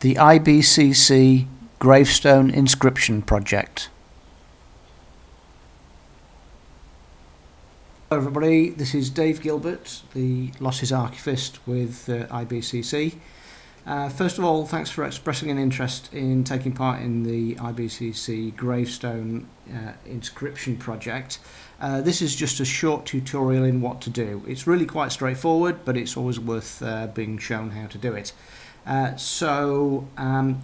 the IBCC Gravestone Inscription Project. Hello everybody, this is Dave Gilbert, the Losses Archivist with IBCC. First of all, thanks for expressing an interest in taking part in the IBCC Gravestone Inscription Project. This is just a short tutorial in what to do. It's really quite straightforward, but it's always worth being shown how to do it.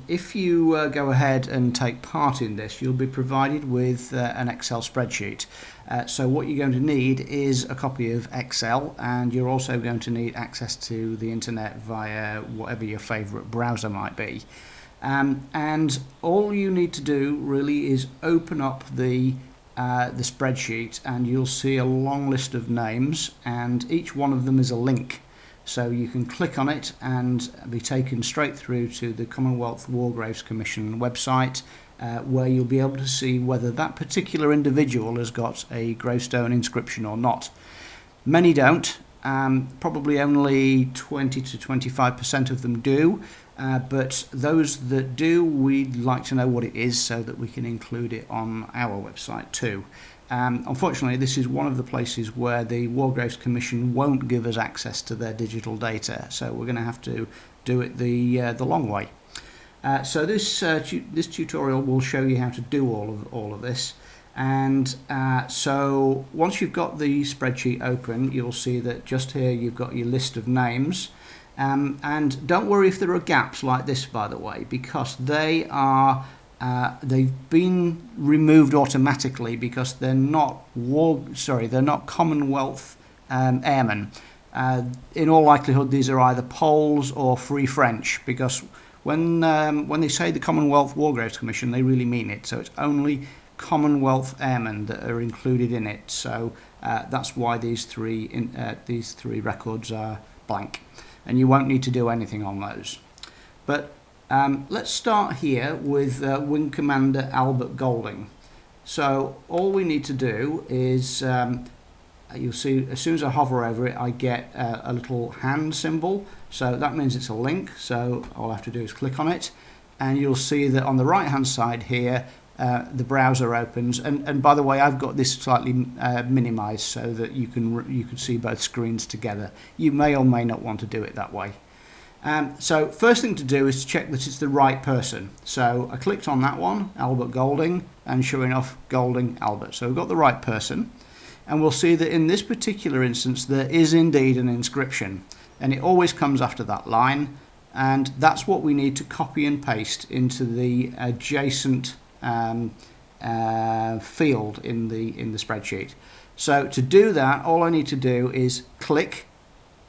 If you go ahead and take part in this, you'll be provided with an Excel spreadsheet. So what you're going to need is a copy of Excel, and you're also going to need access to the internet via whatever your favorite browser might be. And all you need to do really is open up the spreadsheet, and you'll see a long list of names, and each one of them is a link. So you can click on it and be taken straight through to the Commonwealth War Graves Commission website, where you'll be able to see whether that particular individual has got a gravestone inscription or not. Many don't, probably only 20 to 25% of them do, but those that do, we'd like to know what it is so that we can include it on our website too. Unfortunately, this is one of the places where the War Graves Commission won't give us access to their digital data, so we're going to have to do it the long way. So this tutorial will show you how to do all of this, and so once you've got the spreadsheet open, you'll see that just here you've got your list of names, and don't worry if there are gaps like this, by the way, because they've been removed automatically because they're not Commonwealth airmen. In all likelihood, these are either Poles or Free French, because when they say the Commonwealth War Graves Commission, they really mean it. So it's only Commonwealth airmen that are included in it. So that's why these three records are blank, and you won't need to do anything on those. But let's start here with Wing Commander Albert Golding. So all we need to do is, you'll see as soon as I hover over it, I get a little hand symbol. So that means it's a link. So all I have to do is click on it, and you'll see that on the right hand side here, the browser opens. And by the way, I've got this slightly minimized so that you can see both screens together. You may or may not want to do it that way. So first thing to do is to check that it's the right person. So I clicked on that one, Albert Golding, and sure enough, Golding Albert. So we've got the right person, and we'll see that in this particular instance there is indeed an inscription, and it always comes after that line, and that's what we need to copy and paste into the adjacent field in the spreadsheet. So to do that, all I need to do is click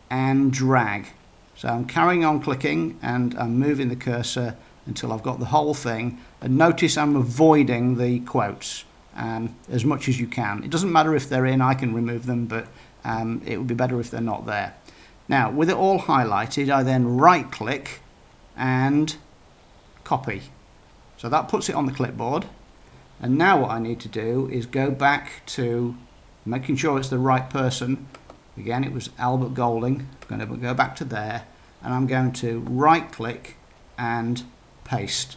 and drag. So I'm carrying on clicking, and I'm moving the cursor until I've got the whole thing. And notice I'm avoiding the quotes as much as you can. It doesn't matter if they're in, I can remove them, but it would be better if they're not there. Now, with it all highlighted, I then right click and copy. So that puts it on the clipboard. And now what I need to do is go back to making sure it's the right person. Again, it was Albert Golding. I'm going to go back to there, and I'm going to right click and paste,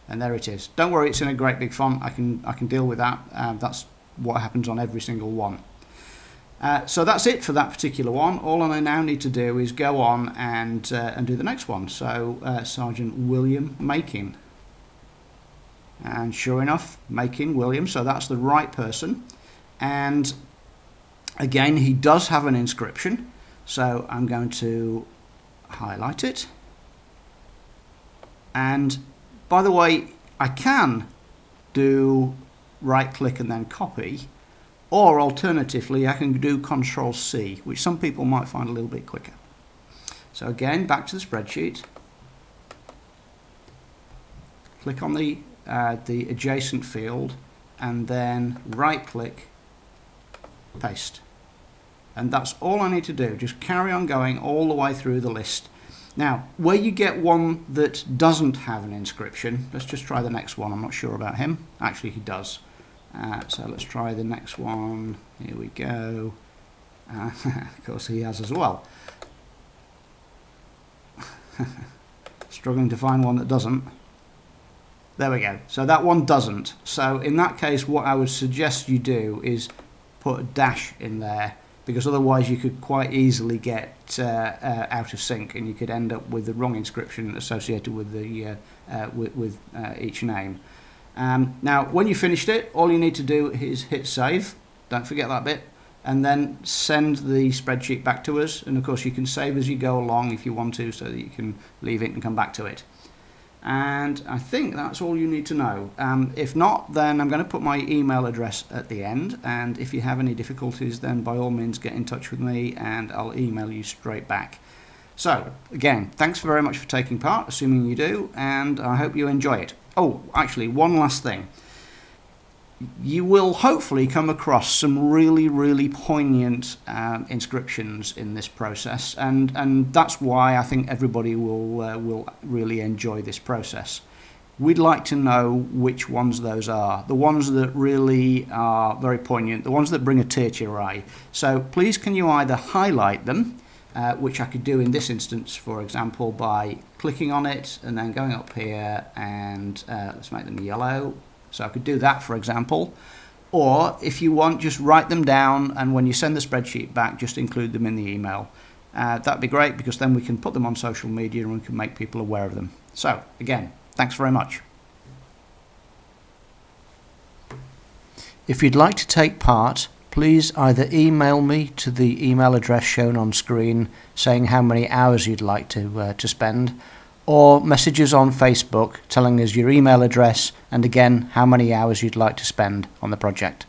and there it is. Don't worry, it's in a great big font. I can deal with that. That's what happens on every single one. So that's it for that particular one. All I now need to do is go on and do the next one. So Sergeant William Making, and sure enough, Making William. So that's the right person, and again, he does have an inscription, so I'm going to highlight it. And by the way, I can do right click and then copy, or alternatively I can do Control-C, which some people might find a little bit quicker. So again, back to the spreadsheet, click on the adjacent field, and then right click, paste. And that's all I need to do. Just carry on going all the way through the list. Now, where you get one that doesn't have an inscription, let's just try the next one. I'm not sure about him. Actually, he does. So let's try the next one. Here we go. Of course, he has as well. Struggling to find one that doesn't. There we go. So that one doesn't. So in that case, what I would suggest you do is put a dash in there, because otherwise you could quite easily get out of sync, and you could end up with the wrong inscription associated with the each name. Now, when you finished it, all you need to do is hit save. Don't forget that bit. And then send the spreadsheet back to us. And of course, you can save as you go along if you want to, so that you can leave it and come back to it. And I think that's all you need to know. If not, then I'm going to put my email address at the end. And if you have any difficulties, then by all means get in touch with me and I'll email you straight back. So, again, thanks very much for taking part, assuming you do, and I hope you enjoy it. Oh, actually, one last thing. You will hopefully come across some really, really poignant inscriptions in this process, and that's why I think everybody will really enjoy this process. We'd like to know which ones those are, the ones that really are very poignant, the ones that bring a tear to your eye. So please can you either highlight them, which I could do in this instance, for example, by clicking on it and then going up here and let's make them yellow. So I could do that, for example, or if you want, just write them down, and when you send the spreadsheet back, just include them in the email. That'd be great, because then we can put them on social media and we can make people aware of them. So again, thanks very much. If you'd like to take part, please either email me to the email address shown on screen saying how many hours you'd like to spend, or message us on Facebook telling us your email address and again how many hours you'd like to spend on the project.